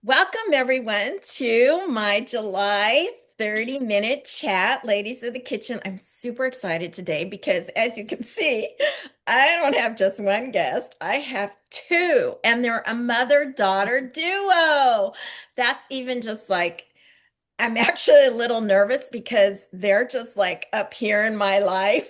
Welcome, everyone, to my July 30-minute chat, Ladies of the Kitchen. I'm super excited today because, as you can see, I don't have just one guest. I have two, and they're a mother-daughter duo. That's even just like I'm actually a little nervous because they're just like up here in my life.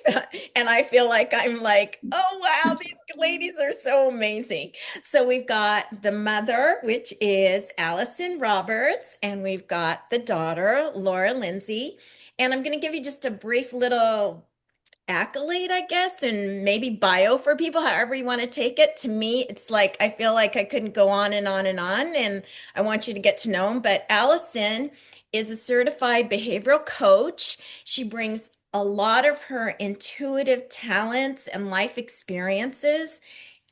And I feel like I'm like, oh, wow, these ladies are so amazing. So we've got the mother, which is Allyson Roberts, and we've got the daughter, Laura Lindsey. And I'm going to give you just a brief little accolade, I guess, and maybe bio for people, however you want to take it. To me, it's like I feel like I couldn't go on and on and on, and I want you to get to know them. But Allyson is a certified behavioral coach. She brings a lot of her intuitive talents and life experiences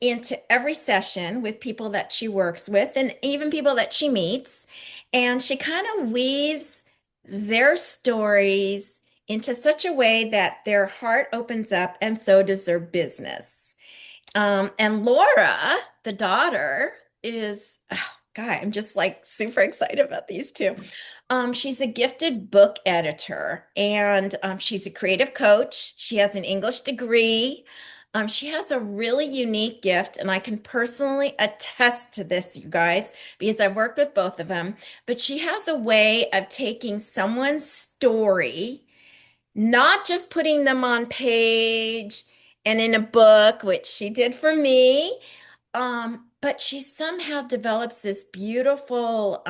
into every session with people that she works with and even people that she meets. And she kind of weaves their stories into such a way that their heart opens up and so does their business. And Laura, the daughter, is, oh, God, I'm just like super excited about these two. She's a gifted book editor and she's a creative coach. She has an English degree. She has a really unique gift, and I can personally attest to this, you guys, because I've worked with both of them. But she has a way of taking someone's story, not just putting them on page and in a book, which she did for me, but she somehow develops this beautiful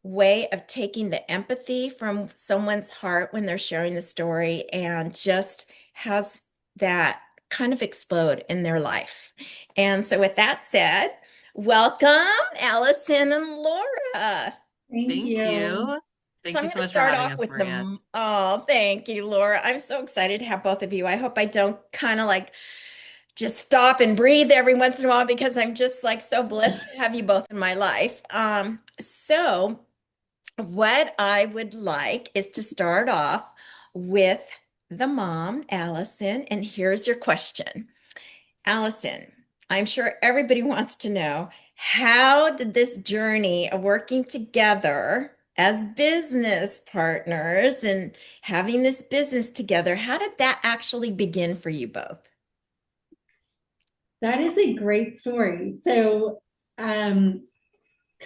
way of taking the empathy from someone's heart when they're sharing the story and just has that kind of explode in their life. And so, with that said, welcome, Allyson and Laura. Thank Thank you. you. So Thank I'm you going so to much for start having off us, with Maria. oh, thank you, Laura. I'm so excited to have both of you. I hope I don't kind of like just stop and breathe every once in a while because I'm just like so blessed to have you both in my life. So what I would like is to start off with the mom, Allyson, and here's your question. Allyson, I'm sure everybody wants to know, how did this journey of working together as business partners and having this business together, how did that actually begin for you both? That is a great story. Um,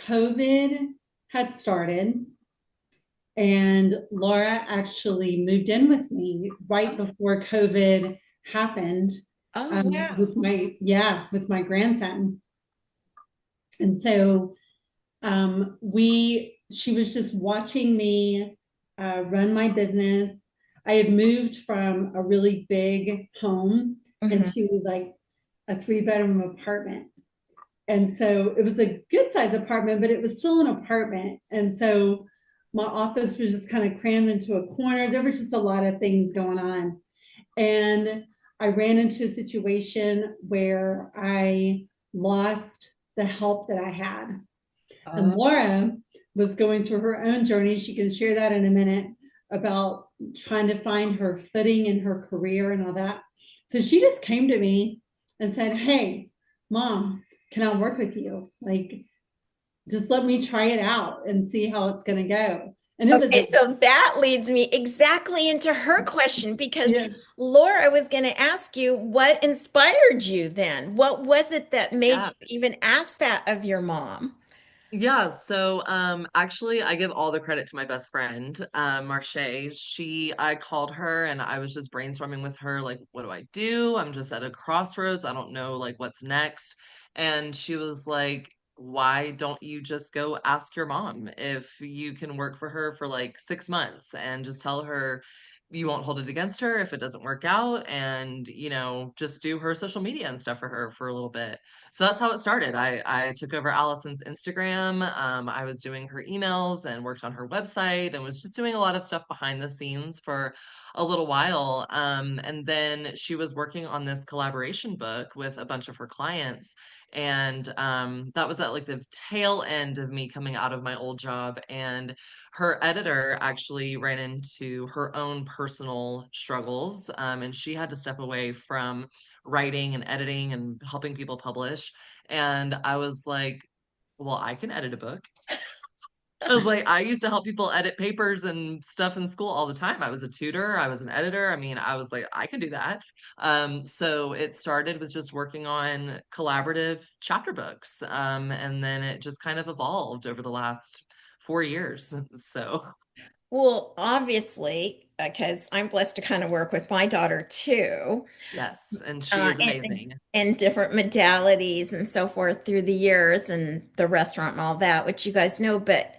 COVID had started, and Laura actually moved in with me right before COVID happened, Oh, wow. with my grandson. And so she was just watching me run my business. I had moved from a really big home Mhm. into like a 3-bedroom apartment. And so it was a good sized apartment, but it was still an apartment. And so my office was just kind of crammed into a corner. There was just a lot of things going on. And I ran into a situation where I lost the help that I had. And Oh, Laura was going through her own journey. She can share that in a minute about trying to find her footing in her career and all that. So she just came to me and said, "Hey, mom, can I work with you? Like, just let me try it out and see how it's going to go." And it was, okay, so that leads me exactly into her question because yeah, Laura was going to ask you what inspired you then? What was it that made Yeah. you even ask that of your mom? Yeah, so actually I give all the credit to my best friend, Marche. I called her and I was just brainstorming with her, like, what do I do? I'm just at a crossroads. I don't know like what's next. And she was like, why don't you just go ask your mom if you can work for her for like 6 months and just tell her you won't hold it against her if it doesn't work out and just do her social media and stuff for her for a little bit. So that's how it started. I took over Allison's Instagram. I was doing her emails and worked on her website and was just doing a lot of stuff behind the scenes for a little while. And then she was working on this collaboration book with a bunch of her clients. And that was at like the tail end of me coming out of my old job. And her editor actually ran into her own personal struggles. And she had to step away from writing and editing and helping people publish. And I was like, well, I can edit a book. I was like, I used to help people edit papers and stuff in school all the time. I was a tutor, I was an editor. I mean, I was like, I can do that. So it started with just working on collaborative chapter books. And then it just kind of evolved over the last 4 years. So, Well, obviously, because I'm blessed to kind of work with my daughter too, yes, and she is and amazing. different modalities and so forth through the years and the restaurant and all that, which you guys know. But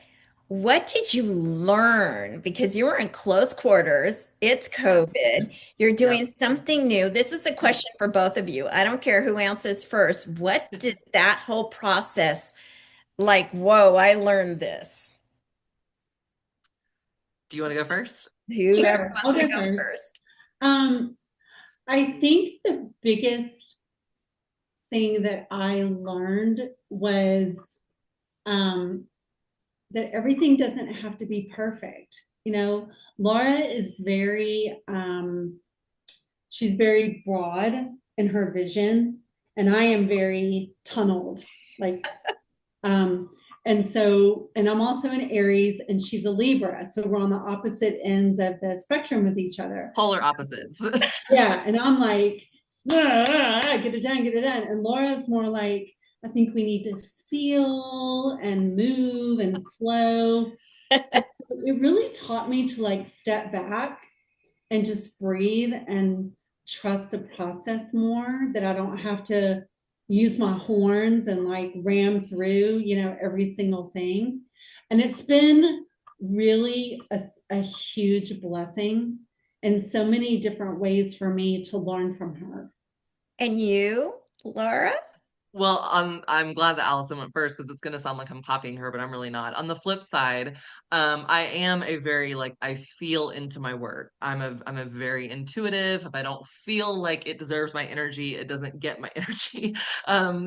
what did you learn? Because you were in close quarters, it's Yes. COVID, you're Yep. doing something new. This is a question for both of you. I don't care who answers first. What did that whole process like? Whoa, I learned this. Do you want to go first? Whoever Sure, wants I'll to go go first. first. Um, I think the biggest thing that I learned was um, that everything doesn't have to be perfect. Laura is she's very broad in her vision, and I am very tunneled. Like, um, and I'm also an Aries, and she's a Libra, so we're on the opposite ends of the spectrum with each other. Polar opposites. Yeah, and I'm like, get it done, get it done. And Laura's more like, I think we need to feel and move and flow. It really taught me to like step back and just breathe and trust the process more, that I don't have to use my horns and like ram through, every single thing. And it's been really a huge blessing in so many different ways for me to learn from her. And you, Laura? Well, I'm glad that Allison went first because it's gonna sound like I'm copying her, but I'm really not. On the flip side, I am a very like I feel into my work. I'm a very intuitive. If I don't feel like it deserves my energy, it doesn't get my energy.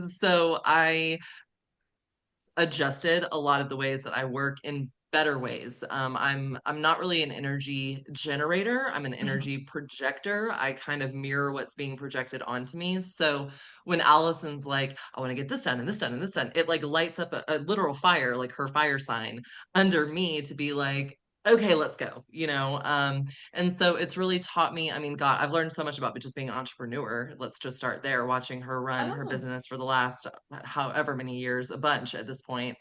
So I adjusted a lot of the ways that I work in better ways. I'm not really an energy generator. I'm an energy projector. I kind of mirror what's being projected onto me. So when Allison's like, I want to get this done and this done and this done, it like lights up a literal fire, like her fire sign under me to be like, okay, let's go, and so it's really taught me, I mean, God, I've learned so much about just being an entrepreneur. Let's just start there, watching her run her Oh. business for the last however many years, a bunch at this point,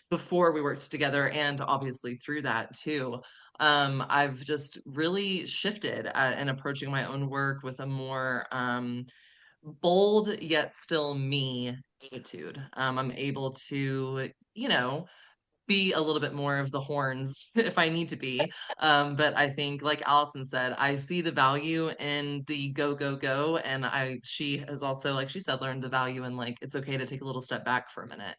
before we worked together, and obviously through that too. I've just really shifted in approaching my own work with a more bold yet still me attitude. I'm able to, be a little bit more of the horns if I need to be. But I think, like Allison said, I see the value in the go, go, go. And she has also, like she said, learned the value in like, it's okay to take a little step back for a minute.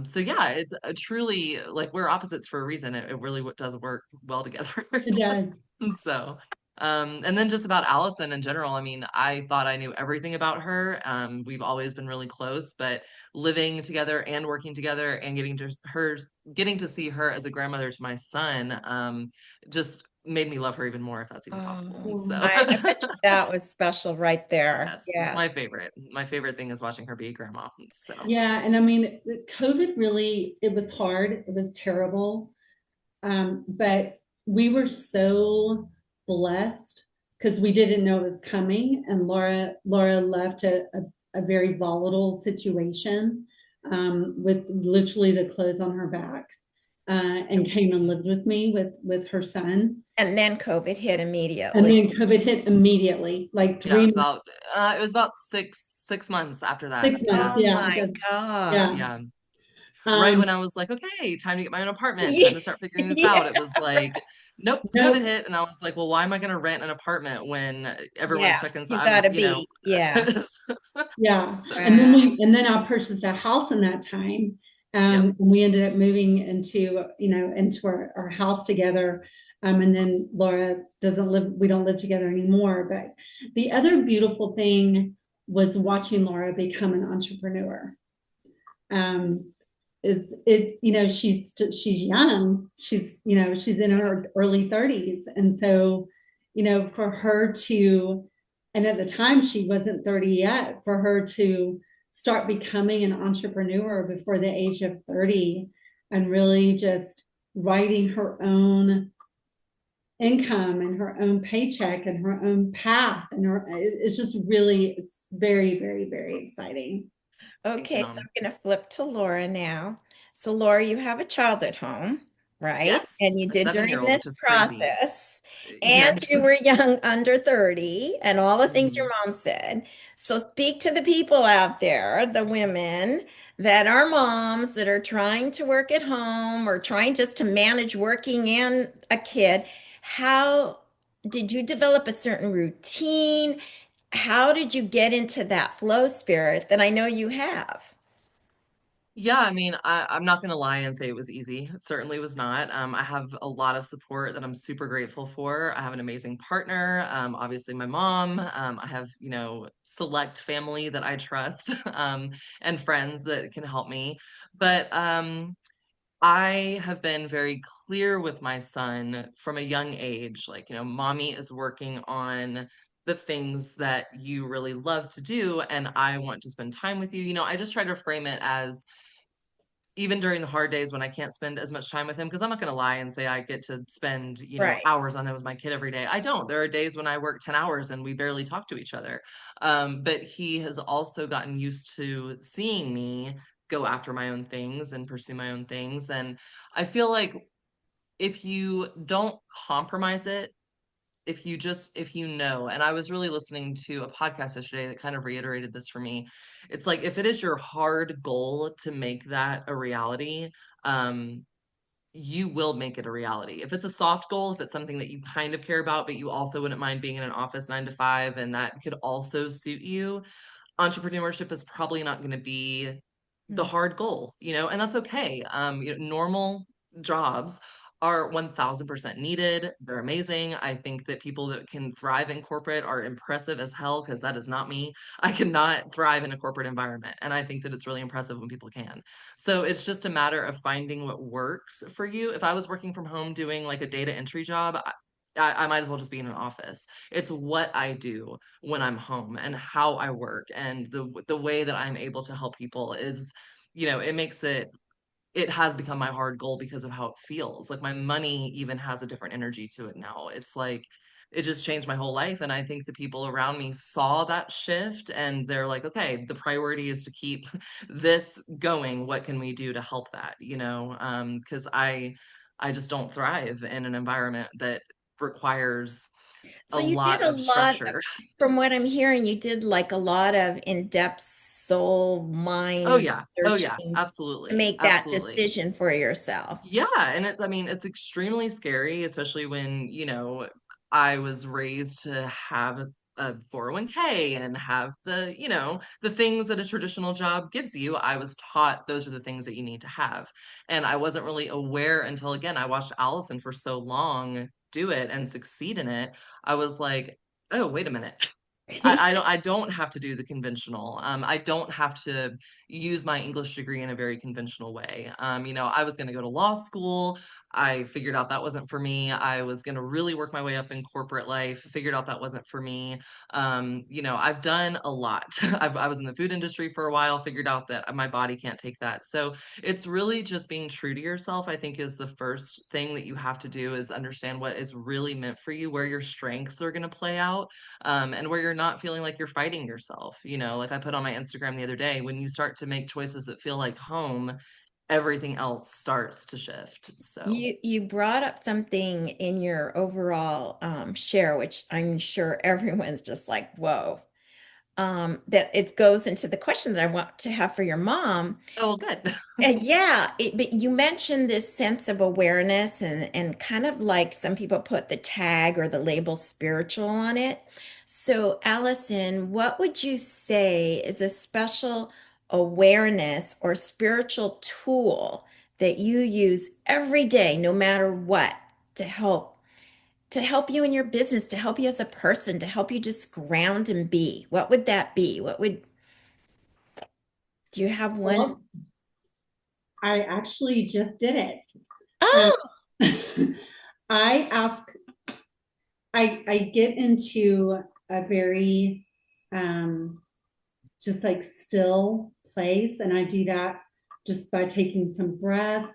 So yeah, it's a truly like we're opposites for a reason. It really does work well together. It does. So, and then just about Allison in general, I mean, I thought I knew everything about her. We've always been really close, but living together and working together and getting to see her as a grandmother to my son, just made me love her even more, if that's even possible. I, So, I bet you that was special right there. yes, it's Yeah. my favorite. My favorite thing is watching her be a grandma. So, Yeah, and I mean, COVID really, it was hard. It was terrible. But we were so blessed because we didn't know it was coming. And Laura left a very volatile situation with literally the clothes on her back, and came and lived with me with her son. And then COVID hit And immediately. then COVID hit immediately, like yeah, three, it was about six months after that. 6 months. Oh Yeah. Yeah, my yeah. God. Yeah. Right Um, when I was like, okay, time to get my own apartment, Yeah. time to start figuring this out. Yeah. It was like, nope, COVID nope. hit. And I was like, well, why am I going to rent an apartment when everyone's Yeah. stuck inside? You gotta be. Yeah. Yeah. So, Wow. And then I purchased a house in that time. yep. And we ended up moving into our house together. And then Laura we don't live together anymore. But the other beautiful thing was watching Laura become an entrepreneur. Um, is it, she's young. She's in her early 30s. And so, for her to, and at the time she wasn't 30 yet, for her to start becoming an entrepreneur before the age of 30 and really just writing her own income and her own paycheck and her own path. And it's just really, it's very, very, very exciting. Thank you, Okay, so Mom. I'm going to flip to Laura now. So, Laura, you have a child at home, right? Yes, And you a did during 7-year-old, this which is crazy. process, and Yes. you were young, under 30, and all the things your Mhm. mom said. So, speak to the people out there, the women that are moms that are trying to work at home or trying just to manage working and a kid. How did you develop a certain routine? How did you get into that flow spirit that I know you have? Yeah, I mean, I'm not gonna lie and say it was easy. It certainly was not. I have a lot of support that I'm super grateful for. I have an amazing partner, obviously my mom. I have, select family that I trust, and friends that can help me. But I have been very clear with my son from a young age, like, mommy is working on the things that you really love to do, and I want to spend time with you. I just try to frame it as even during the hard days when I can't spend as much time with him, because I'm not gonna lie and say I get to spend, Right. hours on it with my kid every day. I don't. There are days when I work 10 hours and we barely talk to each other. But he has also gotten used to seeing me go after my own things and pursue my own things. And I feel like if you don't compromise it, if you know, and I was really listening to a podcast yesterday that kind of reiterated this for me. It's like if it is your hard goal to make that a reality, um, you will make it a reality. If it's a soft goal, if it's something that you kind of care about, but you also wouldn't mind being in an office 9 to 5, and that could also suit you, entrepreneurship is probably not going to be the Mm. hard goal, and that's okay. Normal jobs are 1000% needed. They're amazing. I think that people that can thrive in corporate are impressive as hell because that is not me. I cannot thrive in a corporate environment. And I think that it's really impressive when people can. So it's just a matter of finding what works for you. If I was working from home doing like a data entry job, I might as well just be in an office. It's what I do when I'm home and how I work and the way that I'm able to help people is, it makes it has become my hard goal because of how it feels. Like my money even has a different energy to it now. It's like it just changed my whole life. And I think the people around me saw that shift and they're like, okay, the priority is to keep this going. What can we do to help that? Because I just don't thrive in an environment that requires So a you did lot a of lot, structure. from what I'm hearing, you did like a lot of in-depth soul Oh mind yeah. Oh yeah. searching to Absolutely. make that Absolutely. decision for yourself. Yeah, and I mean, it's extremely scary, especially when, I was raised to have a 401k and have the things that a traditional job gives you. I was taught those are the things that you need to have. And I wasn't really aware until, again, I watched Allison for so long do it and succeed in it. I was like, oh, wait a minute. I don't have to do the conventional. I don't have to use my English degree in a very conventional way. I was going to go to law school. I figured out that wasn't for me. I was going to really work my way up in corporate life. Figured out that wasn't for me. I've done a lot. I was in the food industry for a while. Figured out that my body can't take that. So it's really just being true to yourself. I think is the first thing that you have to do is understand what is really meant for you, where your strengths are going to play out, and where you're not feeling like you're fighting yourself. Like I put on my Instagram the other day, when you start to make choices that feel like home, everything else starts to shift. So, You brought up something in your overall share, which I'm sure everyone's just like, whoa. That it goes into the question that I want to have for your mom. oh, good. Yeah, but you mentioned this sense of awareness and kind of like some people put the tag or the label spiritual on it. So, Allyson, what would you say is a special awareness or spiritual tool that you use every day, no matter what, to help you in your business, to help you as a person, to help you just ground and be? What would that be? Do you have one? Well, I actually just did it. Um, Oh, I ask, I get into a very, um, just like still place. And I do that just by taking some breaths.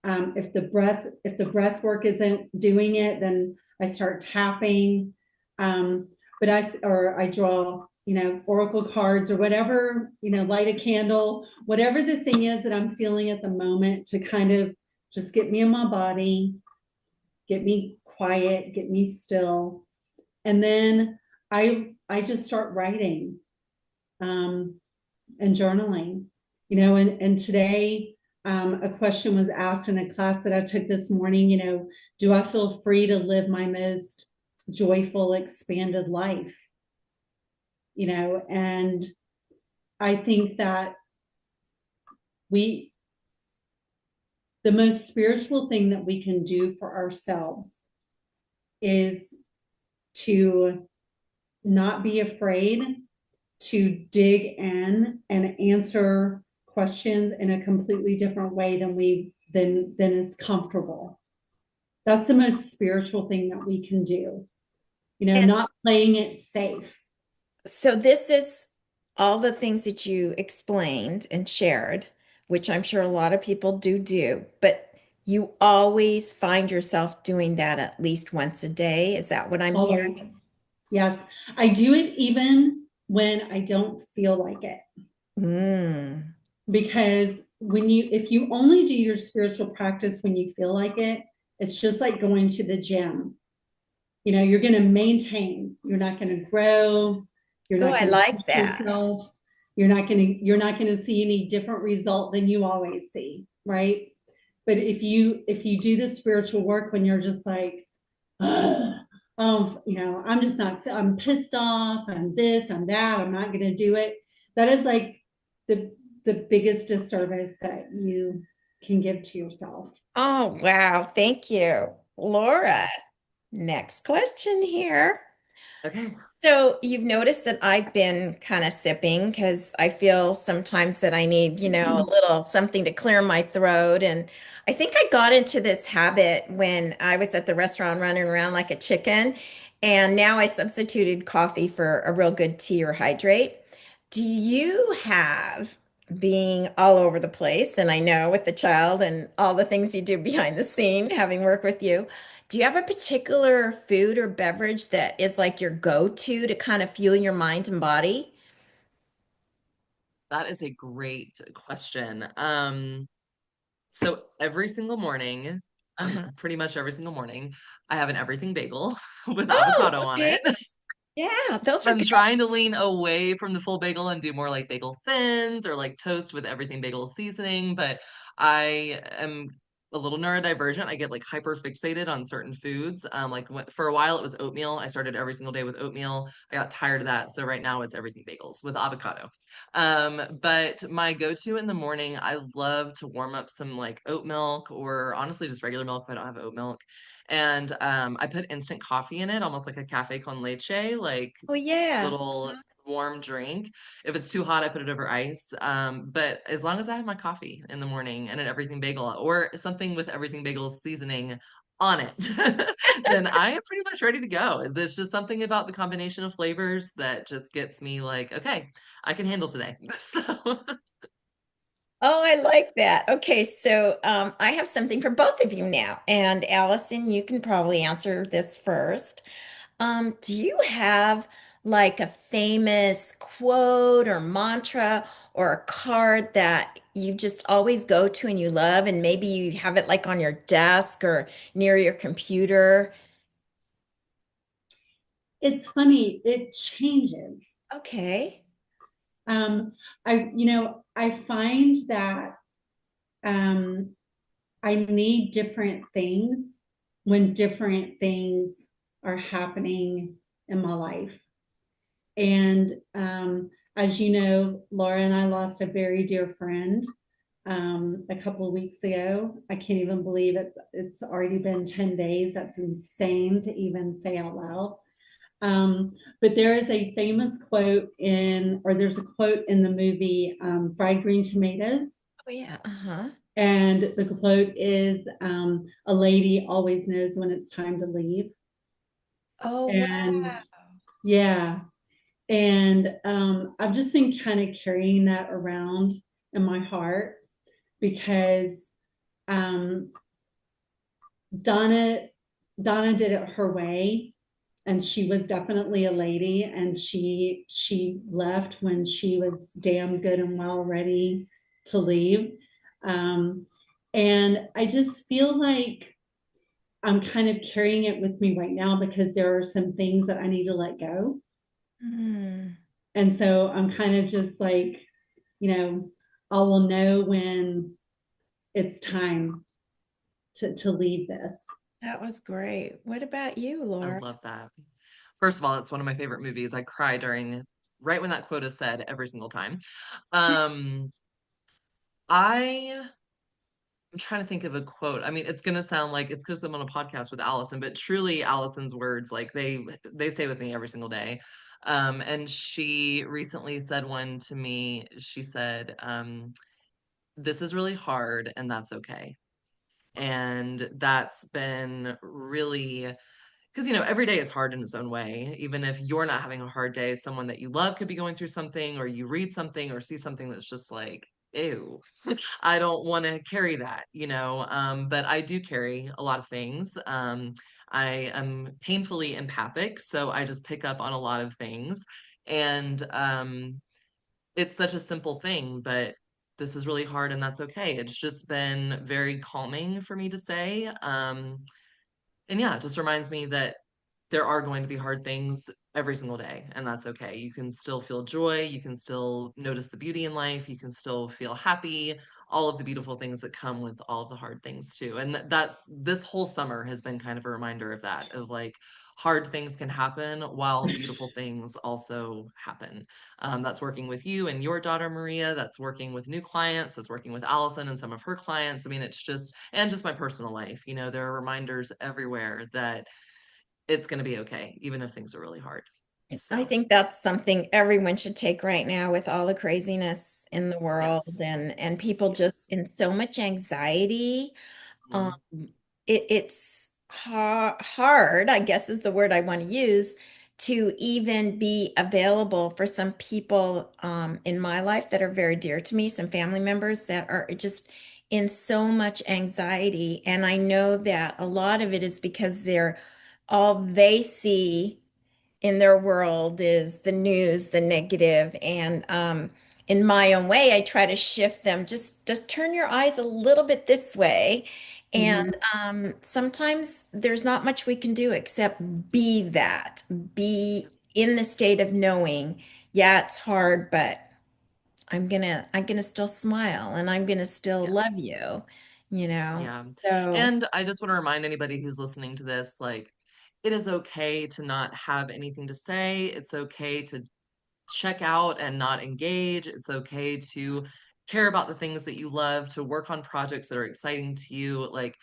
If the breath work isn't doing it, then I start tapping. But I draw, oracle cards or whatever, light a candle, whatever the thing is that I'm feeling at the moment to kind of just get me in my body, get me quiet, get me still. And then I just start writing and journaling, and today a question was asked in a class that I took this morning, do I feel free to live my most joyful, expanded life? And I think that we, the most spiritual thing that we can do for ourselves is to not be afraid to dig in and answer questions in a completely different way than is comfortable. That's the most spiritual thing that we can do. And Not playing it safe. so this is all the things that you explained and shared, which I'm sure a lot of people do, but you always find yourself doing that at least once a day. Is that what I'm Always. hearing? Yes. I do it even when I don't feel like it. Mm. Because if you only do your spiritual practice when you feel like it, it's just like going to the gym. You're going to maintain, you're not going to grow, you're Oh, not I going to like push that. yourself, you're not going to see any different result than you always see, right? But if you do the spiritual work when you're just like, I'm just not, I'm pissed off, I'm this, I'm that, I'm not going to do it. That is like the biggest disservice that you can give to yourself. Oh, wow. Thank you. Laura, next question here. Okay. So you've noticed that I've been kind of sipping because I feel sometimes that I need, a little something to clear my throat. And I think I got into this habit when I was at the restaurant running around like a chicken. And now I substituted coffee for a real good tea or hydrate. Do you have, being all over the place, and I know with the child and all the things you do behind the scene, having worked with you, do you have a particular food or beverage that is like your go-to to kind of fuel your mind and body? That is a great question. So every single morning, Uh-huh. pretty much every single morning, I have an everything bagel with Oh, avocado on okay. it. Yeah, those are I'm good. trying to lean away from the full bagel and do more like bagel thins or like toast with everything bagel seasoning, but I am a little neurodivergent. I get like hyper fixated on certain foods. Like for a while it was oatmeal. I started every single day with oatmeal. I got tired of that, so right now it's everything bagels with avocado. But my go-to in the morning, I love to warm up some like oat milk or honestly just regular milk if I don't have oat milk. And I put instant coffee in it, almost like a cafe con leche, like Oh, yeah. little warm drink. If it's too hot, I put it over ice. But as long as I have my coffee in the morning and an everything bagel or something with everything bagel seasoning on it, then I am pretty much ready to go. There's just something about the combination of flavors that just gets me like, okay, I can handle today. So Oh, I like that. Okay, so I have something for both of you now. And Allison, you can probably answer this first. Do you have like a famous quote or mantra or a card that you just always go to and you love, and maybe you have it like on your desk or near your computer? It's funny, it changes. Okay. Um, I find that um, I need different things when different things are happening in my life. And as you know, Laura and I lost a very dear friend a couple of weeks ago. I can't even believe it. It's already been 10 days. That's insane to even say out loud. But there is a famous quote there's a quote in the movie Fried Green Tomatoes. Oh, yeah. Uh-huh. And the quote is a lady always knows when it's time to leave. Oh, wow. And yeah. And I've just been kind of carrying that around in my heart because um, Donna Donna did it her way, and she was definitely a lady, and she left when she was damn good and well ready to leave. Um, and I just feel like I'm kind of carrying it with me right now because there are some things that I need to let go. Mm, And so I'm kind of just like, I will know when it's time to leave this. that was great. What about you, I Laura? love that. First of all, it's one of my favorite movies. I cry during right when that quote is said every single time. Um, I I'm trying to think of a quote. I mean, it's gonna sound like it's because I'm on a podcast with Allison, but truly Allison's words, like they stay with me every single day. And she recently said one to me. She said, "This is really hard, and that's okay." And that's been really because every day is hard in its own way. Even if you're not having a hard day, someone that you love could be going through something, or you read something or see something that's just like, ew, I don't want to carry that. But I do carry a lot of things. I am painfully empathic, so I just pick up on a lot of things. And it's such a simple thing, but this is really hard and that's okay. It's just been very calming for me to say. And yeah, it just reminds me that there are going to be hard things every single day, and that's okay. You can still feel joy, you can still notice the beauty in life, you can still feel happy, all of the beautiful things that come with all of the hard things too. And that's this whole summer has been kind of a reminder of that, of like hard things can happen while beautiful things also happen. That's working with you and your daughter Maria, that's working with new clients, that's working with Allison and some of her clients. I mean, it's just, and just my personal life, there are reminders everywhere that it's going to be okay, even if things are really hard. I So, think that's something everyone should take right now with all the craziness in the world yes, and people just yes. in so much anxiety. Um, Mhm. it's hard, I guess is the word I want to use, to even be available for some people in my life that are very dear to me, some family members that are just in so much anxiety. And I know that a lot of it is because they're all they see in their world is the news, the negative, and in my own way, I try to shift them. Just turn your eyes a little bit this way, and Mhm. sometimes there's not much we can do except be that, be Yeah. in the state of knowing, yeah, it's hard, but I'm gonna still smile and I'm gonna still love Yes. you, you know. Yeah. So. And I just want to remind anybody who's listening to this, like, it is okay to not have anything to say. It's okay to check out and not engage. It's okay to care about the things that you love, to work on projects that are exciting to you. Like,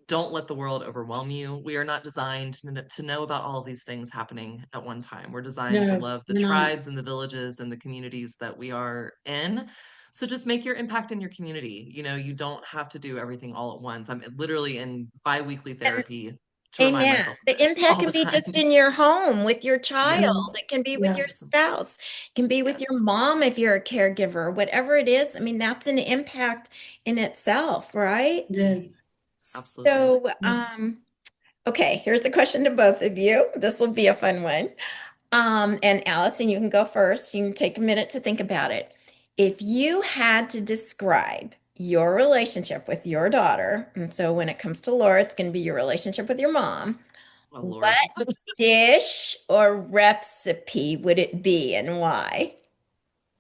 don't let the world overwhelm you. We are not designed to know about all of these things happening at one time. We're designed to No, love the we're not. tribes and the villages and the communities that we are in. So just make your impact in your community. You don't have to do everything all at once. I'm literally in bi-weekly therapy to remind Amen. myself of The this impact all can the be time. just in your home with your child. Yes. It can be with your Yes, spouse. It can be with your Yes. mom if you're a caregiver, whatever it is. I mean, that's an impact in itself, right? it is. Absolutely. So, okay, here's a question to both of you. This will be a fun one. And Allison, you can go first. You can take a minute to think about it. If you had to describe your relationship with your daughter, and so when it comes to Laura, it's going to be your relationship with your mom. Oh, Lord. What dish or recipe would it be and why?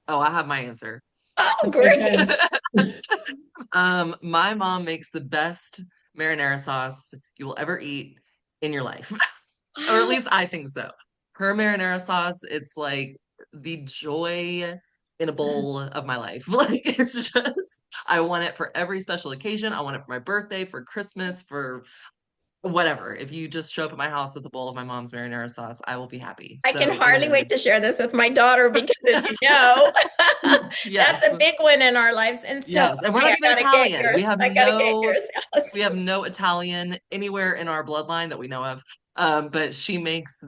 Oh, I have my answer. Oh, Okay, great. good. My mom makes the best marinara sauce you will ever eat in your life. Or at Oh, least I think so. Her marinara sauce, it's like the joy in a bowl of my life. Like it's just, I want it for every special occasion. I want it for my birthday, for Christmas, for whatever. If you just show up at my house with a bowl of my mom's marinara sauce, I will be happy. I can So it hardly wait to is, share this with my daughter because, as you know, that's yes, a big one in our lives. And so, yes. And we're okay, not I even gotta get Italian. yours. I gotta get yours, We Allison. have no Italian anywhere in our bloodline that we know of. But she makes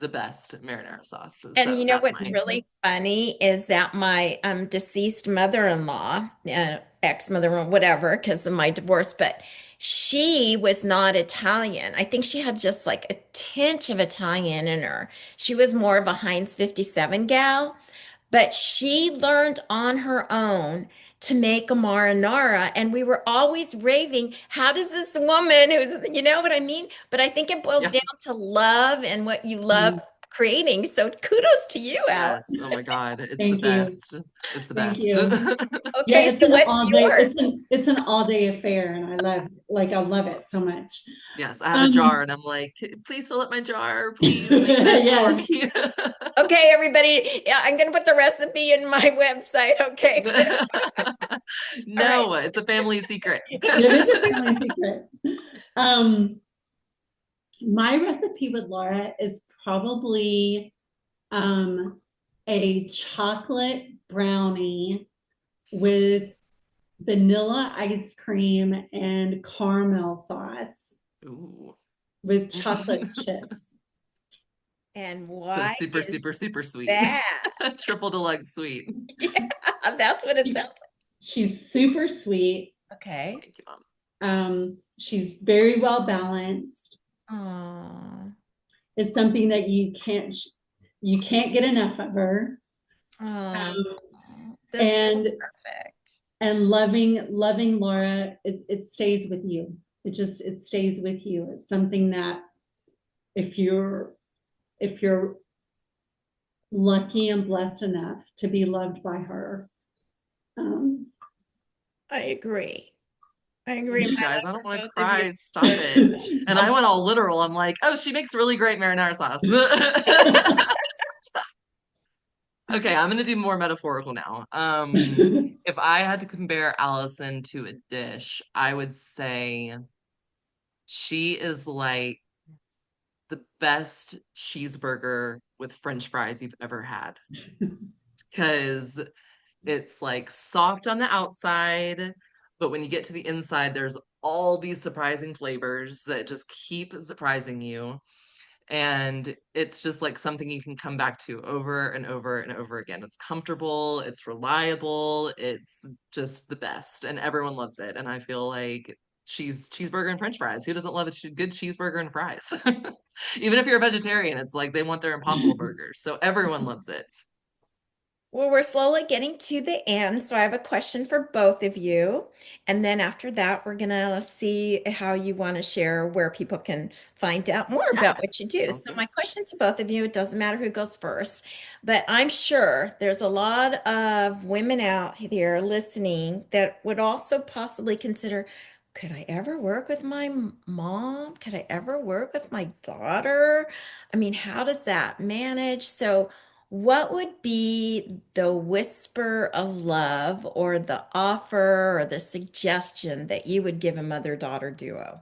the best marinara sauce. And So you know that's what's mine. really funny is that my deceased mother-in-law, ex-mother-in-law, whatever, because of my divorce, but she was not Italian. I think she had just like a tinge of Italian in her. She was more of a Heinz 57 gal. But she learned on her own to make a marinara, and we were always raving, how does this woman who's, you know what I mean? But I think it boils Yeah. down to love and what you love Mhm. creating. So kudos to you, Yes. Alice. Oh my God. It's the Thank you. best. It's the Thank best. you. Yeah, Okay, it's so an what's all day, yours? it's an all day affair and I love it so much. Yes. I have a jar Um, and I'm like, please fill up my jar. Please make this for me. yes. Okay, everybody, yeah, I'm gonna put the recipe in my website. Okay, good. All right. No, it's a family secret. It is a family secret. Um, my recipe with Laura is probably um a chocolate brownie with vanilla ice cream and caramel sauce Ooh. with chocolate chips. And So why super, is super, super sweet. that? Triple deluxe sweet. Yeah, that's what it sounds She's super sweet. like. Okay. Thank you, Mom. She's very well balanced. Oh, It's something that you can't get enough of her. oh, Um, that's so and perfect. loving Laura, it stays with you. It stays with you. It's something that if you're if you're lucky and blessed enough to be loved by her, um, I agree. I agree. You My guys, love I don't for want to both of you. cry. Stop it. And I went all literal. I'm like, oh, she makes really great marinara sauce. Okay, I'm gonna do more metaphorical now. If I had to compare Allison to a dish, I would say she is like the best cheeseburger with French fries you've ever had. Because it's like soft on the outside, but when you get to the inside, there's all these surprising flavors that just keep surprising you. And it's just like something you can come back to over and over and over again. It's comfortable, it's reliable, it's just the best, and everyone loves it. And I feel like cheeseburger and French fries. Who doesn't love a good cheeseburger and fries? Even if you're a vegetarian, it's like they want their Impossible Burger. So everyone loves it. Well, we're slowly getting to the end, so I have a question for both of you. And then after that, we're gonna see how you want to share where people can find out more Yeah, about what you do. sounds So good. my question to both of you, it doesn't matter who goes first, but I'm sure there's a lot of women out there listening that would also possibly consider, could I ever work with my mom? Could I ever work with my daughter? I mean, how does that manage? So what would be the whisper of love or the offer or the suggestion that you would give a mother-daughter duo?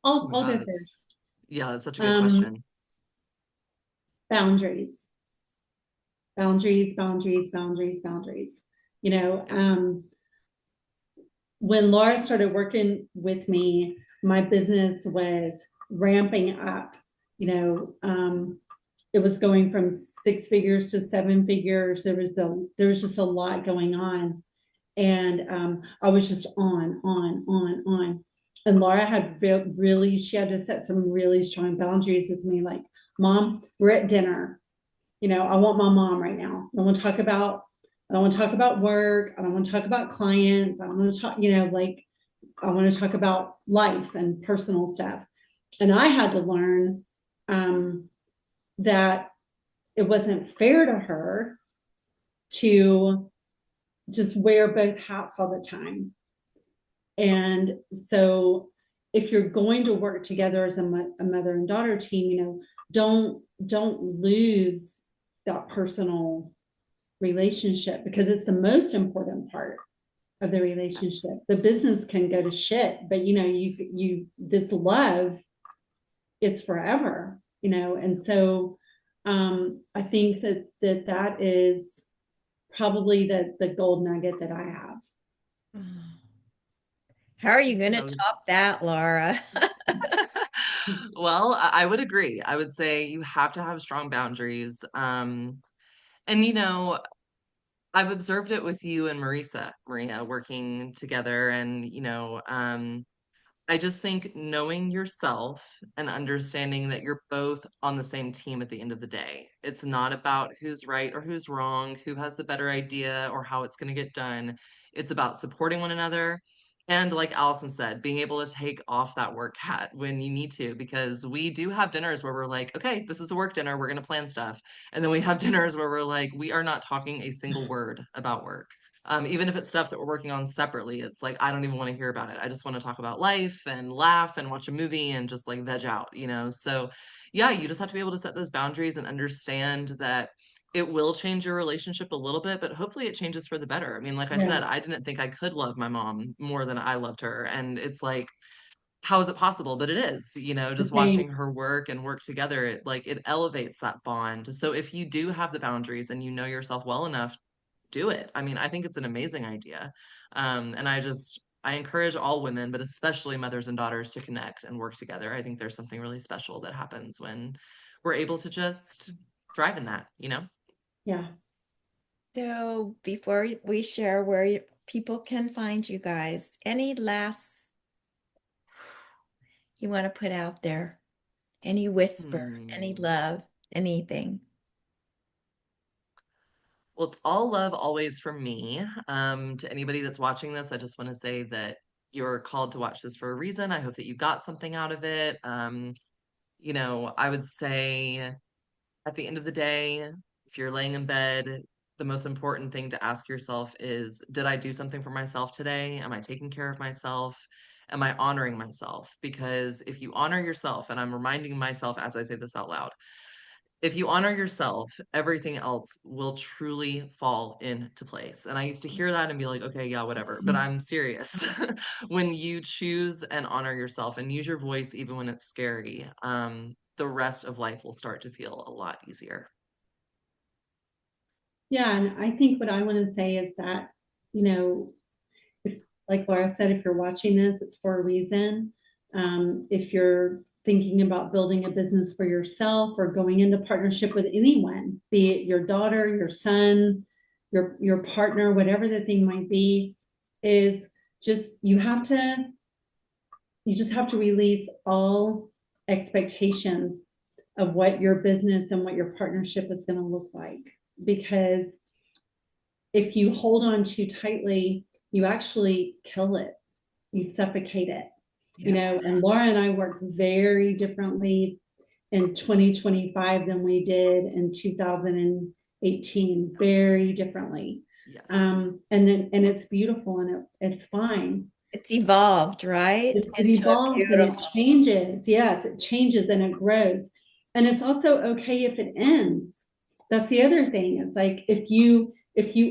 Oh my I'll God, go that's first. yeah, that's such a good Um, question. boundaries, boundaries. You know, Yep. when Laura started working with me, my business was ramping up. You know, it was going from 6 figures to 7 figures. There was just a lot going on, and I was just on. And Laura had really, she had to set some really strong boundaries with me, like, Mom, we're at dinner. I want my mom right now. I don't want to talk about work. I don't want to talk about clients. I don't want to talk, like, I want to talk about life and personal stuff. And I had to learn that it wasn't fair to her to just wear both hats all the time. And so if you're going to work together as a mother and daughter team, don't lose that personal relationship, because it's the most important part of the Yes. relationship. The business can go to shit, but this love, it's forever, and so I think that is probably the gold nugget that I have. How are you going to So top that, Laura? Well, I would agree. I would say you have to have strong boundaries. And I've observed it with you and Maria working together, and I just think knowing yourself and understanding that you're both on the same team at the end of the day. It's not about who's right or who's wrong, who has the better idea or how it's going to get done. It's about supporting one another. And like Allison said, being able to take off that work hat when you need to, because we do have dinners where we're like, okay, this is a work dinner, we're going to plan stuff. And then we have dinners where we're like, we are not talking a single word about work. Even if it's stuff that we're working on separately, it's like I don't even want to hear about it. I just want to talk about life and laugh and watch a movie and just like veg out. So yeah, you just have to be able to set those boundaries and understand that it will change your relationship a little bit, but hopefully it changes for the better. I mean, like I Yeah, said, I didn't think I could love my mom more than I loved her. And it's like, how is it possible? But it is, the just same. watching her work and work together, it elevates that bond. So if you do have the boundaries and you know yourself well enough, do it. I mean, I think it's an amazing idea. And I encourage all women, but especially mothers and daughters, to connect and work together. I think there's something really special that happens when we're able to just thrive in that. Yeah. So before we share where people can find you guys, any last you want to put out there? Any whisper, any Hmm. love, anything? Well, it's all love always from me. To anybody that's watching this, I just want to say that you're called to watch this for a reason. I hope that you got something out of it. I would say at the end of the day, if you're laying in bed, the most important thing to ask yourself is, did I do something for myself today? Am I taking care of myself? Am I honoring myself? Because if you honor yourself, and I'm reminding myself as I say this out loud, if you honor yourself, everything else will truly fall into place. And I used to hear that and be like, okay, yeah, whatever. But I'm serious. When you choose and honor yourself and use your voice, even when it's scary, the rest of life will start to feel a lot easier. Yeah, and I think what I want to say is that, you know, if, like Laura said, if you're watching this, it's for a reason. If you're thinking about building a business for yourself or going into partnership with anyone, be it your daughter, your son, your partner, whatever the thing might be, is just you just have to release all expectations of what your business and what your partnership is going to look like. Because if you hold on too tightly, you actually kill it, you suffocate it. Yeah. And Laura and I work very differently in 2025 than we did in 2018, very differently. Yes. And it's beautiful and it's fine. It's evolved, right? It Into a evolves and it beautiful. changes. Yes, it changes and it grows. And it's also okay if it ends. That's the other thing. It's like if you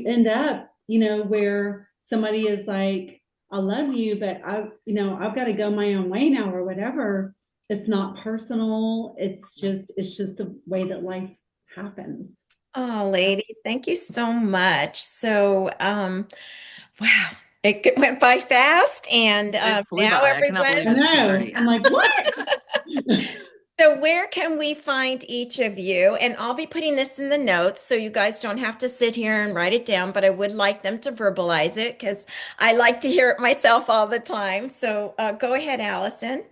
end up, where somebody is like, I love you, but I've got to go my own way now or whatever. It's not personal. It's just the way that life happens. Oh, ladies, thank you so much. So, wow, went by fast, and It flew now by. I cannot everyone. believe I it's know. 2:30. I'm like, what? So, where can we find each of you? And I'll be putting this in the notes so you guys don't have to sit here and write it down, but I would like them to verbalize it because I like to hear it myself all the time. So, go ahead, Allison.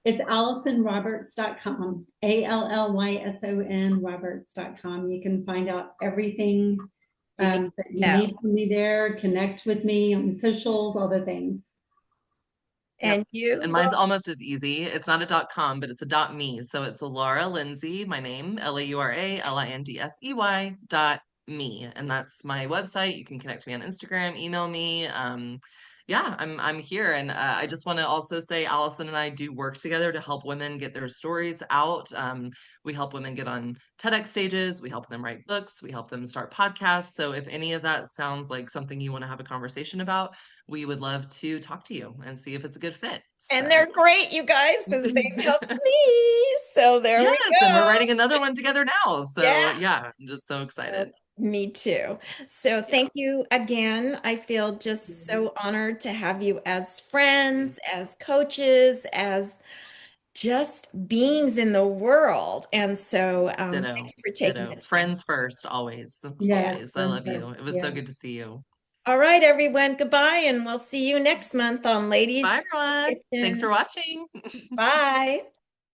It's AllysonRoberts.com, ALLYSON Roberts.com. You can find out everything You need that to you know. need from me there, connect with me on socials, all the things. Yep. And you, And Laura? mine's almost as easy. It's not a .com, but it's a .me. So it's a Laura Lindsey, my name, LAURALINDSEY .me. And that's my website. You can connect to me on Instagram, email me. Yeah, I'm here. And I just want to also say Allison and I do work together to help women get their stories out. We help women get on TEDx stages, we help them write books, we help them start podcasts. So if any of that sounds like something you want to have a conversation about, we would love to talk to you and see if it's a good fit. And So, they're great, you guys, because they've helped me. So there we yes, and we're go. writing another one together now. So, Yeah. yeah, I'm just so Uh, excited. Me too. So Yeah. thank you again. I feel just so honored to have you as friends, as coaches, as just beings in the world. And so thank Ditto, you for taking the ditto. time. Friends first, always, Yes, always. I friends love you. first. It was so Yeah. good to see you. All right, everyone. Goodbye, and we'll see you next month on Bye, Ladies everyone. Thanks for Kitchen. watching. Bye.